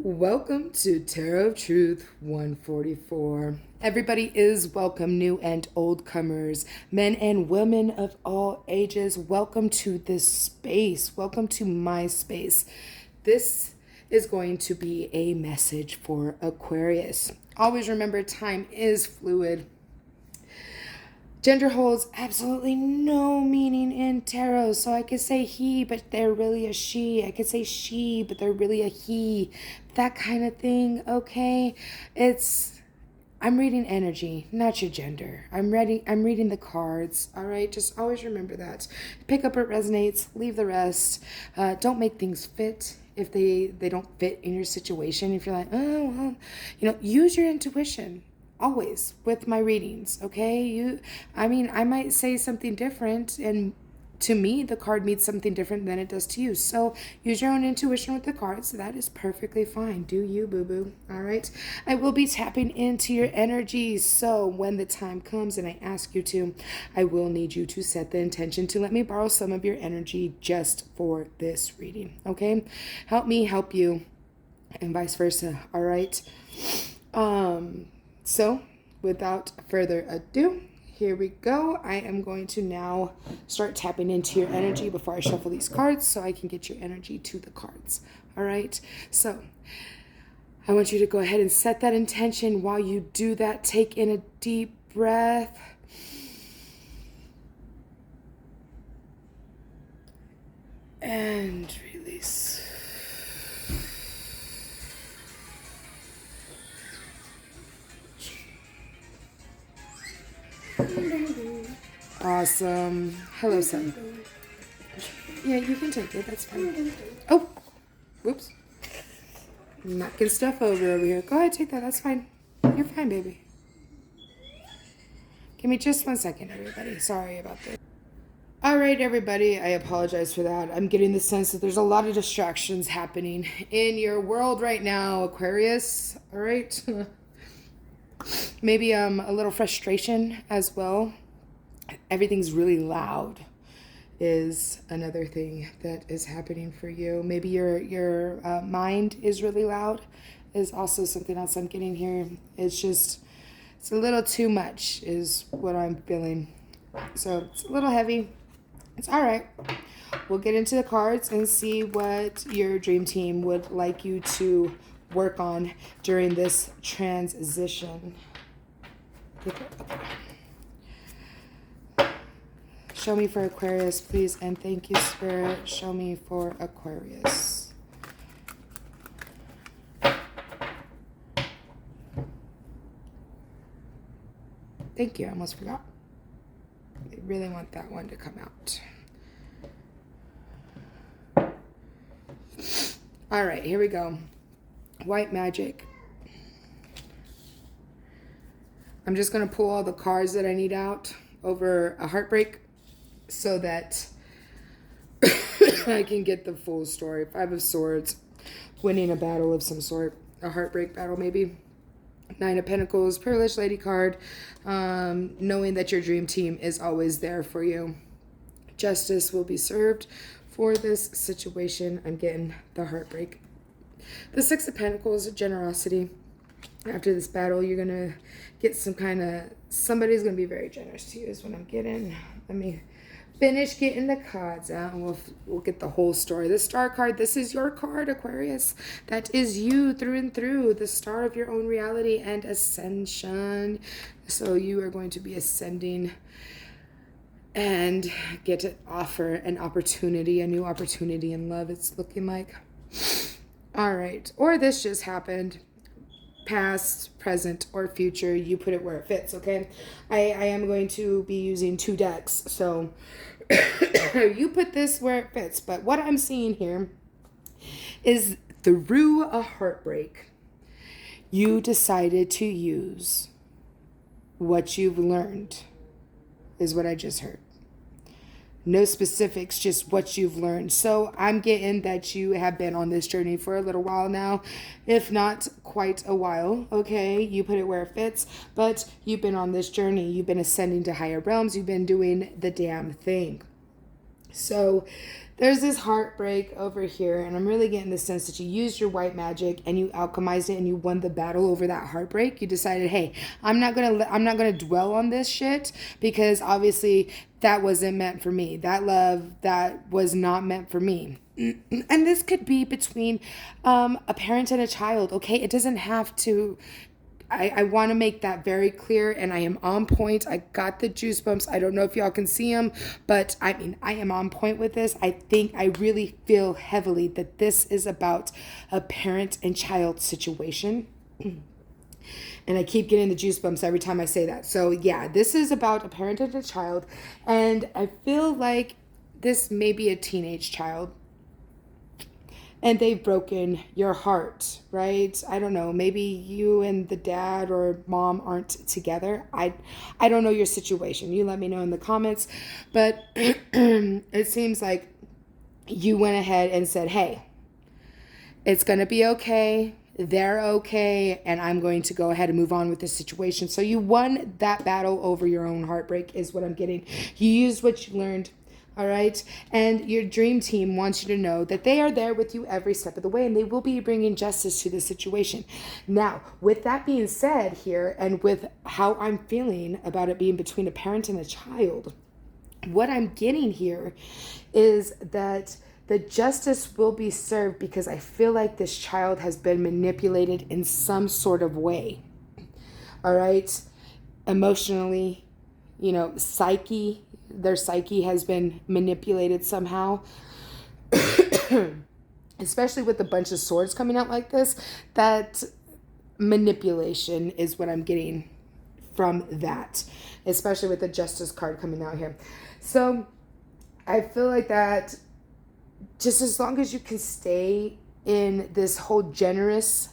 Welcome to Tarot of Truth 144. Everybody is welcome, new and old comers, men and women of all ages. Welcome to this space. Welcome to my space. This is going to be a message for Aquarius. Always remember, time is fluid. Gender holds absolutely no meaning in tarot. So I could say he, but they're really a she. I could say she, but they're really a he. That kind of thing, okay? I'm reading energy, not your gender. I'm reading the cards, all right? Just always remember that. Pick up what resonates, leave the rest. Don't make things fit if they don't fit in your situation. If you're like, oh, well, use your intuition. Always with my readings, okay? I might say something different, and to me, the card means something different than it does to you. So use your own intuition with the cards. That is perfectly fine. Do you, boo-boo? All right? I will be tapping into your energy. So when the time comes and I ask you to, I will need you to set the intention to let me borrow some of your energy just for this reading, okay? Help me help you, and vice versa, all right? So, without further ado, here we go. I am going to now start tapping into your energy before I shuffle these cards so I can get your energy to the cards. All right? So, I want you to go ahead and set that intention. While you do that, take in a deep breath. And release. Awesome. Hello, son. Yeah, you can take it. That's fine. Oh, whoops. Knocking stuff over here. Go ahead, take that. That's fine. You're fine, baby. Give me just 1 second, everybody. Sorry about this. All right, everybody. I apologize for that. I'm getting the sense that there's a lot of distractions happening in your world right now, Aquarius. All right. Maybe a little frustration as well. Everything's really loud is another thing that is happening for you. Maybe your mind is really loud is also something else I'm getting here. It's a little too much is what I'm feeling. So it's a little heavy. It's all right. We'll get into the cards and see what your dream team would like you to work on during this transition. Show me for Aquarius, please, and thank you, Spirit. Show me for Aquarius. Thank you, I almost forgot. I really want that one to come out. All right, here we go. White magic. I'm just going to pull all the cards that I need out over a heartbreak so that I can get the full story. 5 of Swords, winning a battle of some sort, a heartbreak battle maybe. 9 of Pentacles, Privileged Lady card, knowing that your dream team is always there for you. Justice will be served for this situation. I'm getting the heartbreak. The 6 of Pentacles, generosity. After this battle, you're going to get somebody's going to be very generous to you is what I'm getting. Let me finish getting the cards out and we'll get the whole story. The Star card, this is your card, Aquarius. That is you through and through, the star of your own reality and ascension. So you are going to be ascending and get to offer an opportunity, a new opportunity in love, it's looking like. All right. Or this just happened. Past, present, or future, you put it where it fits, okay? I am going to be using 2 decks, so you put this where it fits. But what I'm seeing here is through a heartbreak, you decided to use what you've learned, is what I just heard. No specifics, just what you've learned. So I'm getting that you have been on this journey for a little while now, if not quite a while, okay? You put it where it fits, but you've been on this journey. You've been ascending to higher realms. You've been doing the damn thing. So There's this heartbreak over here, and I'm really getting the sense that you used your white magic and you alchemized it and you won the battle over that heartbreak. You decided, hey, I'm not gonna dwell on this shit because obviously that wasn't meant for me. That love, that was not meant for me. And this could be between a parent and a child, okay? It doesn't have to. I want to make that very clear, and I am on point. I got the juice bumps. I don't know if y'all can see them, but I mean, I am on point with this. I really feel heavily that this is about a parent and child situation. And I keep getting the juice bumps every time I say that. So yeah, this is about a parent and a child, and I feel like this may be a teenage child. And they've broken your heart, right? I don't know. Maybe you and the dad or mom aren't together. I don't know your situation. You let me know in the comments. But it seems like you went ahead and said, hey, it's going to be okay. They're okay. And I'm going to go ahead and move on with this situation. So you won that battle over your own heartbreak is what I'm getting. You used what you learned. All right. And your dream team wants you to know that they are there with you every step of the way, and they will be bringing justice to the situation. Now, with that being said here, and with how I'm feeling about it being between a parent and a child, what I'm getting here is that the justice will be served because I feel like this child has been manipulated in some sort of way. All right. Emotionally, their psyche has been manipulated somehow. Especially with a bunch of swords coming out like this, that manipulation is what I'm getting from that, especially with the justice card coming out here. So I feel like that just as long as you can stay in this whole generous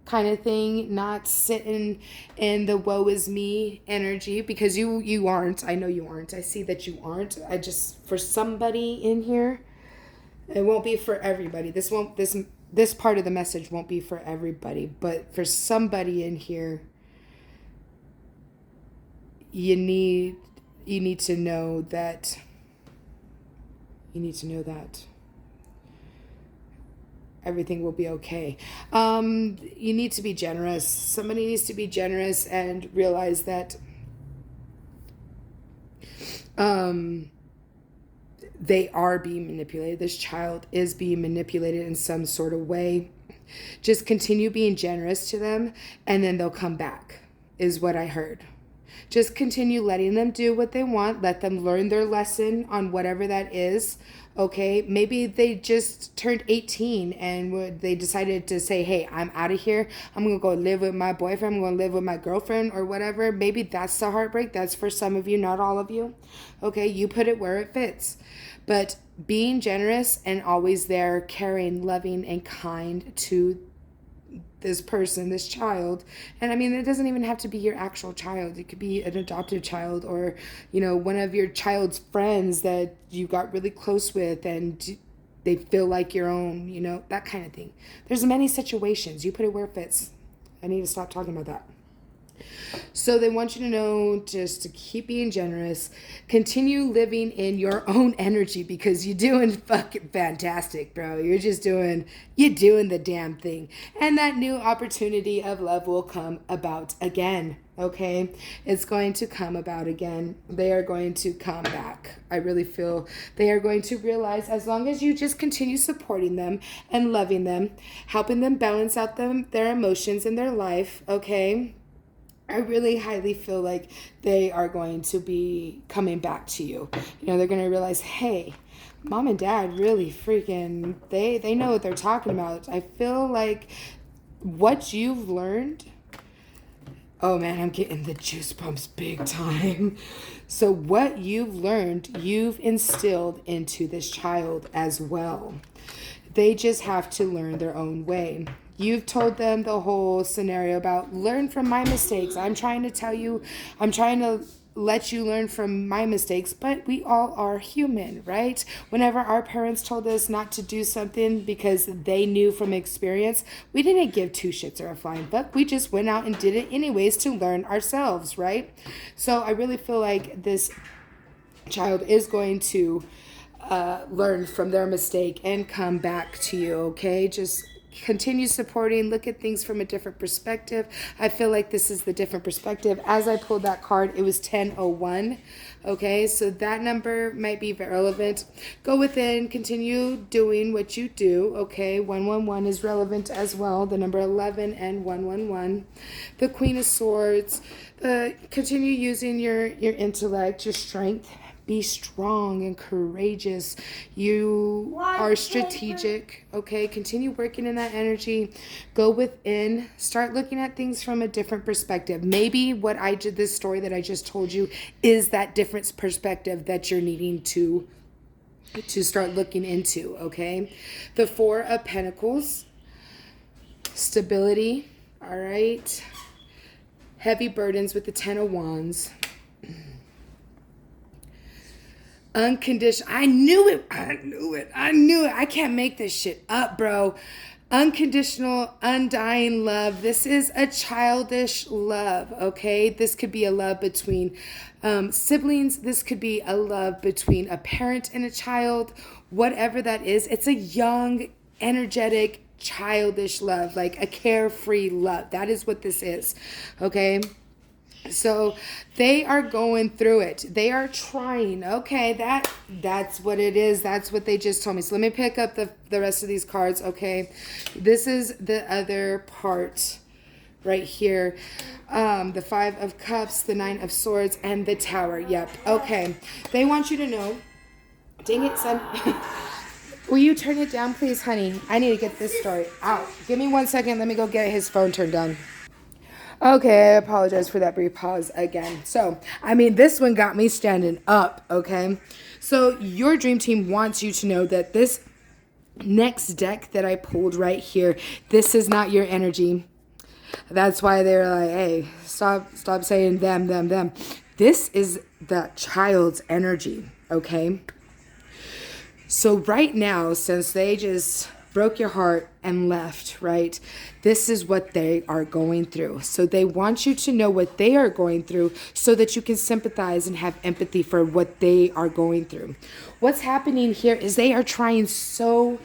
kind of thing, not sitting in the woe is me energy, because you aren't. I know you aren't. I see that you aren't. For somebody in here, it won't be for everybody. This part of the message won't be for everybody, but for somebody in here, you need to know that everything will be okay. You need to be generous. Somebody needs to be generous and realize that they are being manipulated. This child is being manipulated in some sort of way. Just continue being generous to them, and then they'll come back, is what I heard. Just continue letting them do what they want. Let them learn their lesson on whatever that is. Okay, maybe they just turned 18 and they decided to say, hey, I'm out of here. I'm going to go live with my boyfriend. I'm going to live with my girlfriend or whatever. Maybe that's the heartbreak. That's for some of you, not all of you. Okay, you put it where it fits. But being generous and always there, caring, loving, and kind to this person, this child. And I mean, it doesn't even have to be your actual child. It could be an adopted child, or one of your child's friends that you got really close with and they feel like your own, that kind of thing. There's many situations. You put it where it fits. I need to stop talking about that. So they want you to know just to keep being generous. Continue living in your own energy, because you're doing fucking fantastic, bro. You're doing the damn thing. And that new opportunity of love will come about again. Okay? It's going to come about again. They are going to come back. I really feel they are going to realize, as long as you just continue supporting them and loving them, helping them balance out their emotions in their life, okay? I really highly feel like they are going to be coming back to you. They're going to realize, hey, mom and dad really freaking, they know what they're talking about. I feel like what you've learned, oh man, I'm getting the juice bumps big time. So what you've learned, you've instilled into this child as well. They just have to learn their own way. You've told them the whole scenario about learn from my mistakes. I'm trying to let you learn from my mistakes, but we all are human, right? Whenever our parents told us not to do something because they knew from experience, we didn't give two shits or a flying fuck. We just went out and did it anyways to learn ourselves, right? So I really feel like this child is going to learn from their mistake and come back to you, okay? Just continue supporting, look at things from a different perspective. I feel like this is the different perspective. As I pulled that card, it was 1001, okay? So that number might be relevant. Go within, continue doing what you do, okay? 111 is relevant as well, the number 11 and 111. The Queen of Swords, continue using your intellect, your strength. Be strong and courageous. You are strategic, okay? Continue working in that energy. Go within. Start looking at things from a different perspective. Maybe what I did, this story that I just told you, is that different perspective that you're needing to start looking into, okay? The Four of Pentacles. Stability, all right? Heavy burdens with the Ten of Wands. Unconditional. I knew it. I can't make this shit up, bro. Unconditional, undying love. This is a childish love, okay? This could be a love between siblings. This could be a love between a parent and a child. Whatever that is, it's a young, energetic, childish love, like a carefree love. That is what this is, okay? So they are going through it. They are trying. Okay, that's what it is. That's what they just told me. So let me pick up the rest of these cards, okay? This is the other part right here. The Five of Cups, the Nine of Swords, and the Tower. Yep. Okay. They want you to know. Dang it, son. Will you turn it down, please, honey? I need to get this story out. Give me 1 second. Let me go get his phone turned on. Okay, I apologize for that brief pause again. So, I mean, this one got me standing up, okay? So, your dream team wants you to know that this next deck that I pulled right here, this is not your energy. That's why they're like, hey, stop saying them. This is the child's energy, okay? So, right now, since they just broke your heart and left, right? This is what they are going through. So they want you to know what they are going through so that you can sympathize and have empathy for what they are going through. What's happening here is they are trying so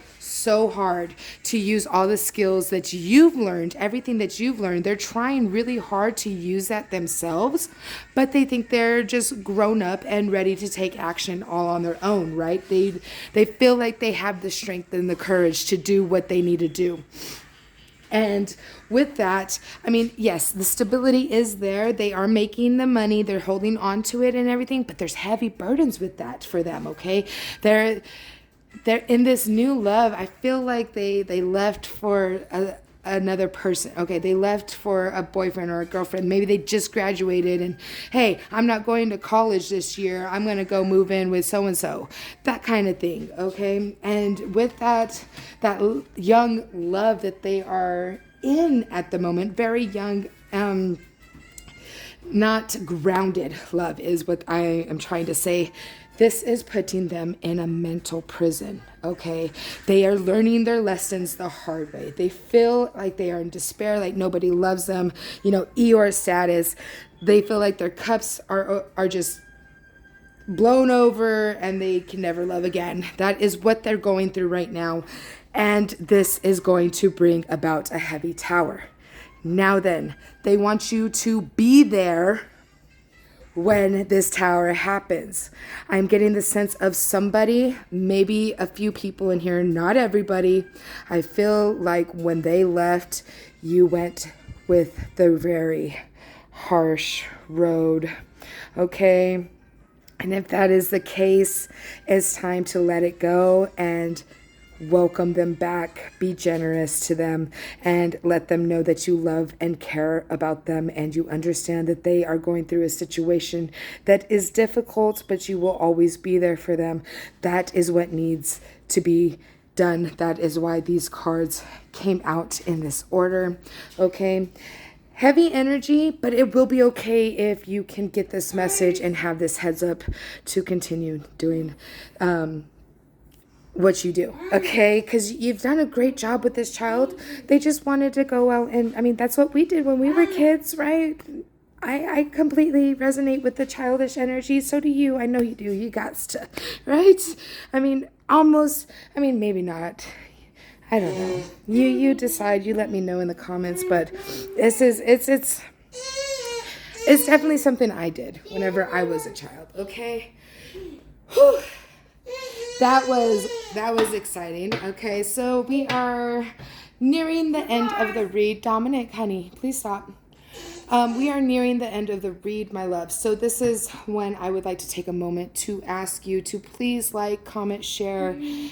hard to use all the skills that you've learned, everything that you've learned. They're trying really hard to use that themselves, but they think they're just grown up and ready to take action all on their own, right? They feel like they have the strength and the courage to do what they need to do. And with that, I mean, yes, the stability is there. They are making the money. They're holding on to it and everything, but there's heavy burdens with that for them, okay? They're in this new love. I feel like they left for another person. Okay, they left for a boyfriend or a girlfriend. Maybe they just graduated and, hey, I'm not going to college this year. I'm going to go move in with so-and-so. That kind of thing, okay? And with that young love that they are in at the moment, very young, not grounded love is what I am trying to say. This is putting them in a mental prison, okay? They are learning their lessons the hard way. They feel like they are in despair, like nobody loves them, Eeyore status. They feel like their cups are just blown over and they can never love again. That is what they're going through right now. And this is going to bring about a heavy tower. Now then, they want you to be there when this tower happens. I'm getting the sense of somebody, maybe a few people in here, not everybody. I feel like when they left, you went with the very harsh road, okay? And if that is the case, it's time to let it go and welcome them back. Be generous to them and let them know that you love and care about them and you understand that they are going through a situation that is difficult, but you will always be there for them. That is what needs to be done. That is why these cards came out in this order, okay? Heavy energy, but it will be okay if you can get this message and have this heads up to continue doing what you do, okay? Because you've done a great job with this child. They just wanted to go out and, I mean, that's what we did when we were kids, right? I completely resonate with the childish energy. So do you. I know you do. You got to, right? I mean, almost, I mean, maybe not. I don't know. You decide. You let me know in the comments. But it's definitely something I did whenever I was a child. Okay. Whew. That was exciting. Okay, so we are nearing the end of the read. Dominic, honey, please stop. We are nearing the end of the read, my love. So this is when I would like to take a moment to ask you to please like, comment, share,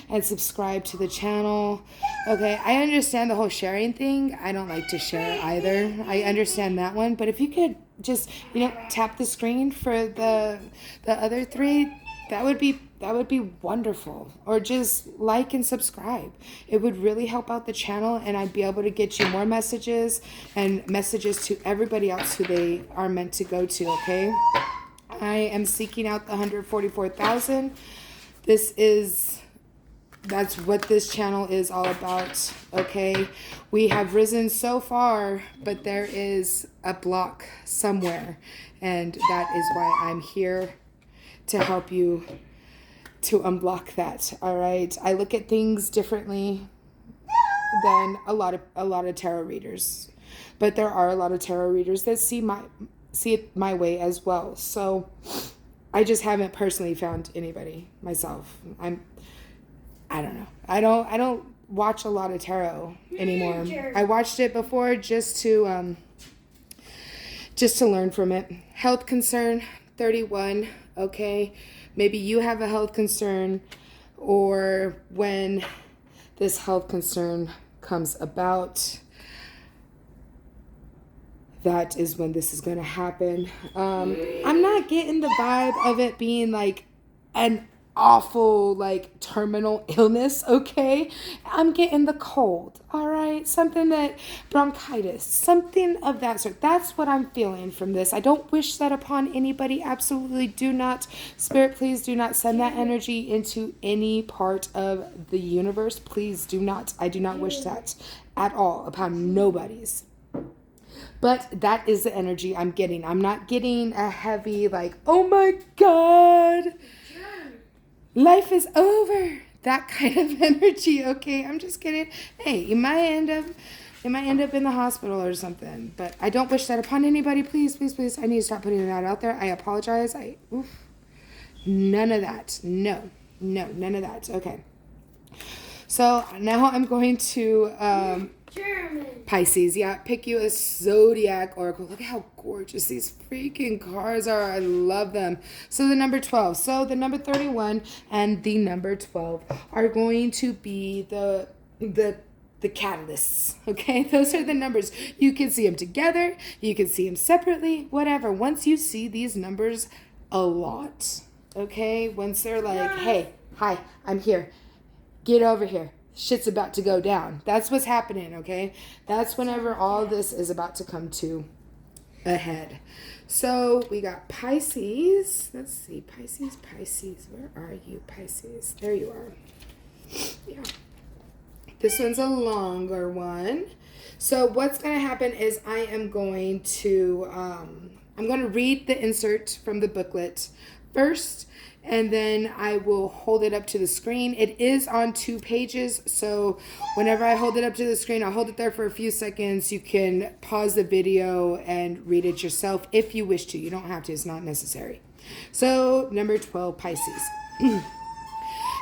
and subscribe to the channel. Okay, I understand the whole sharing thing. I don't like to share either. I understand that one. But if you could just, tap the screen for the other three, that would be wonderful. Or just like and subscribe. It would really help out the channel, and I'd be able to get you more messages and messages to everybody else who they are meant to go to, okay? I am seeking out the 144,000. That's what this channel is all about, okay? We have risen so far, but there is a block somewhere, and that is why I'm here to help you to unblock that. All right, I look at things differently than a lot of tarot readers, but there are a lot of tarot readers that see it my way as well. So I just haven't personally found anybody myself. I don't know. I don't watch a lot of tarot anymore. I watched it before just to learn from it. Health concern 31. Okay, maybe you have a health concern, or when this health concern comes about, that is when this is going to happen. I'm not getting the vibe of it being like an awful like terminal illness, okay? I'm getting the cold, all right? Something that bronchitis, something of that sort. That's what I'm feeling from this. I don't wish that upon anybody. Absolutely do not. Spirit, please do not send that energy into any part of the universe. Please do not. I do not wish that at all upon nobody's. But that is the energy I'm getting. I'm not getting a heavy like, oh my God, life is over. That kind of energy, okay? I'm just kidding. Hey, you might end up in the hospital or something. But I don't wish that upon anybody. Please, please, please. I need to stop putting that out there. I apologize. None of that. No, none of that. Okay. So now I'm going to Pisces. Yeah, pick you a zodiac oracle. Look at how gorgeous these freaking cards are. I love them. So the number 12. So the number 31 and the number 12 are going to be the catalysts. Okay, those are the numbers. You can see them together. You can see them separately. Whatever. Once you see these numbers a lot, okay, once they're like, hey, hi, I'm here. Get over here. Shit's about to go down. That's what's happening, okay? That's whenever all this is about to come to a head. So we got Pisces. Let's see. Pisces. Where are you, Pisces? There you are. Yeah. This one's a longer one. So what's going to happen is I am going to read the insert from the booklet first, and then I will hold it up to the screen. It is on 2 pages, so whenever I hold it up to the screen, I'll hold it there for a few seconds. You can pause the video and read it yourself if you wish to. You don't have to. It's not necessary. So, number 12, Pisces.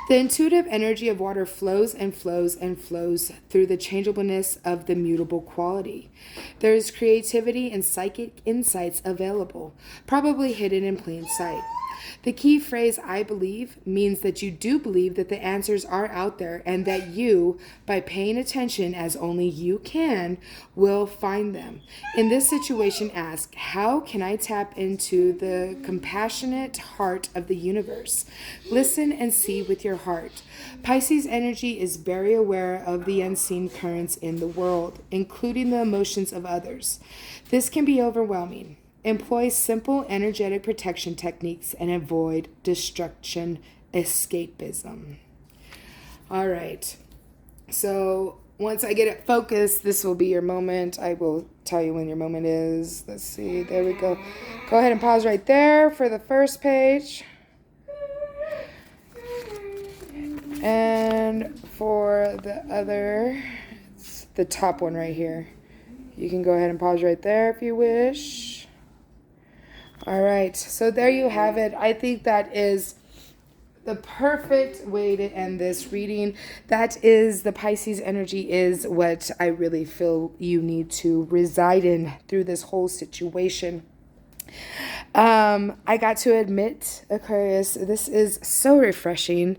The intuitive energy of water flows and flows and flows through the changeableness of the mutable quality. There is creativity and psychic insights available, probably hidden in plain sight. The key phrase, I believe, means that you do believe that the answers are out there, and that you, by paying attention as only you can, will find them. In this situation, ask, how can I tap into the compassionate heart of the universe? Listen and see with your heart. Pisces energy is very aware of the unseen currents in the world, including the emotions of others. This can be overwhelming. Employ simple energetic protection techniques and avoid destruction escapism. All right. So once I get it focused, this will be your moment. I will tell you when your moment is. Let's see. There we go. Go ahead and pause right there for the first page. And for the other, it's the top one right here. You can go ahead and pause right there if you wish. All right. So there you have it. I think that is the perfect way to end this reading. That is, the Pisces energy is what I really feel you need to reside in through this whole situation. I got to admit, Aquarius, this is so refreshing.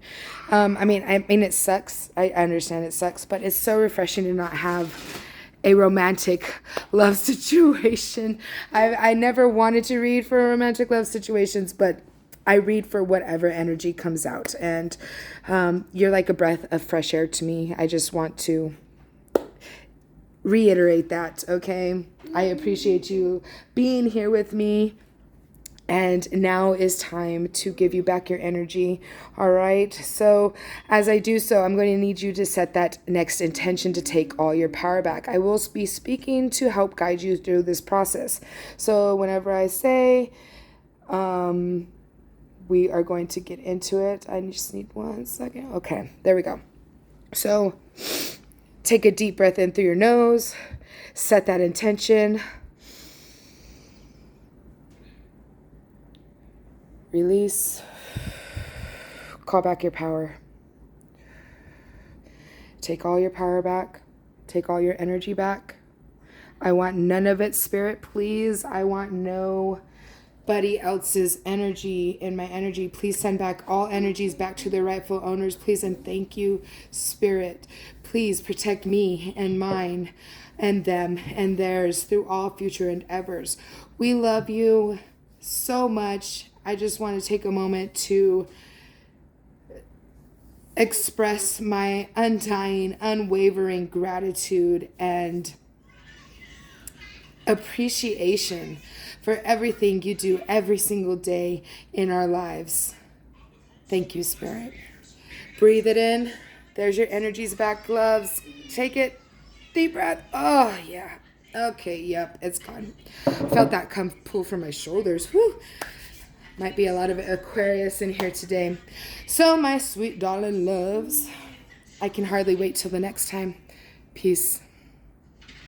I mean, it sucks. I understand it sucks, but it's so refreshing to not have a romantic love situation. I never wanted to read for romantic love situations, but I read for whatever energy comes out. And you're like a breath of fresh air to me. I just want to reiterate that, okay? I appreciate you being here with me. And now is time to give you back your energy. All right. So as I do so, I'm going to need you to set that next intention to take all your power back. I will be speaking to help guide you through this process. So whenever I say, we are going to get into it. I just need 1 second. Okay, there we go. So take a deep breath in through your nose. Set that intention. Release. Call back your power. Take all your power back. Take all your energy back. I want none of it, Spirit, please. I want nobody else's energy in my energy. Please send back all energies back to their rightful owners, please. And thank you, Spirit. Please protect me and mine and them and theirs through all future endeavors. We love you so much. I just want to take a moment to express my undying, unwavering gratitude and appreciation for everything you do every single day in our lives. Thank you, Spirit. Breathe it in. There's your energies back, gloves. Take it. Deep breath. Oh, yeah. Okay, yep, it's gone. Felt that come pull from my shoulders. Whew. Might be a lot of Aquarius in here today. So, my sweet darling loves, I can hardly wait till the next time. Peace.